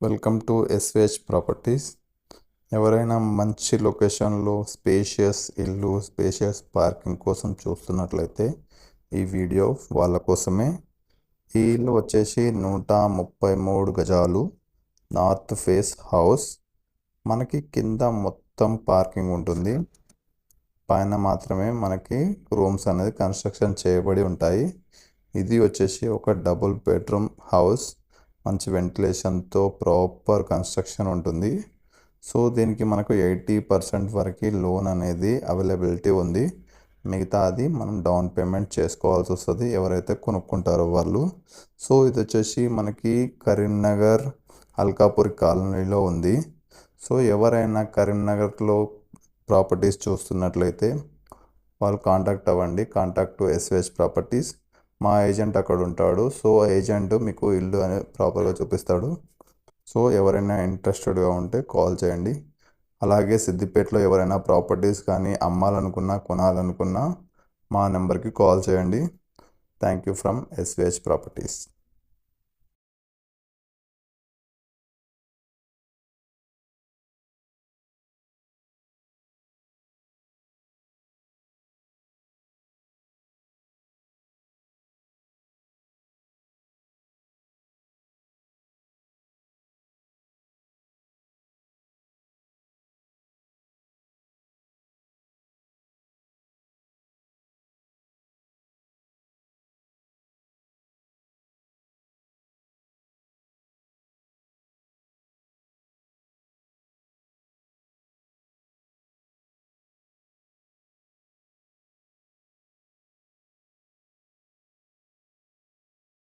Welcome to ఎస్విహెచ్ properties. ఎవరైనా మంచి లొకేషన్లో స్పేషియస్ ఇల్లు, స్పేషియస్ పార్కింగ్ కోసం చూస్తున్నట్లయితే ఈ వీడియో వాళ్ళ కోసమే. ఈ ఇల్లు వచ్చేసి 133 గజాలు, నార్త్ ఫేస్ హౌస్. మనకి కింద మొత్తం పార్కింగ్ ఉంటుంది, పైన మాత్రమే మనకి రూమ్స్ అనేది కన్స్ట్రక్షన్ చేయబడి ఉంటాయి. ఇది వచ్చేసి ఒక డబుల్ బెడ్రూమ్ హౌస్, మంచి వెంటిలేషన్తో ప్రాపర్ కన్స్ట్రక్షన్ ఉంటుంది. సో దీనికి మనకు 80% వరకు లోన్ అనేది అవైలబిలిటీ ఉంది. మిగతా అది మనం డౌన్ పేమెంట్ చేసుకోవాల్సి వస్తుంది ఎవరైతే కొనుక్కుంటారో వాళ్ళు. సో ఇది వచ్చేసి మనకి కరీంనగర్ అల్కాపూర్ కాలనీలో ఉంది. సో ఎవరైనా కరీంనగర్లో ప్రాపర్టీస్ చూస్తున్నట్లయితే వాళ్ళు కాంటాక్ట్ అవ్వండి. Contact to ఎస్విహెచ్ properties. మా ఏజెంట్ అక్కడ ఉంటాడు. సో ఏజెంట్ మీకు ఇల్లు అనేది ప్రాపర్గా చూపిస్తాడు. సో ఎవరైనా ఇంట్రెస్టెడ్గా ఉంటే కాల్ చేయండి. అలాగే సిద్దిపేటలో ఎవరైనా ప్రాపర్టీస్ కానీ అమ్మాలనుకున్నా, కొనాలనుకున్నా మా నెంబర్కి కాల్ చేయండి. Thank you from ఎస్విహెచ్ properties.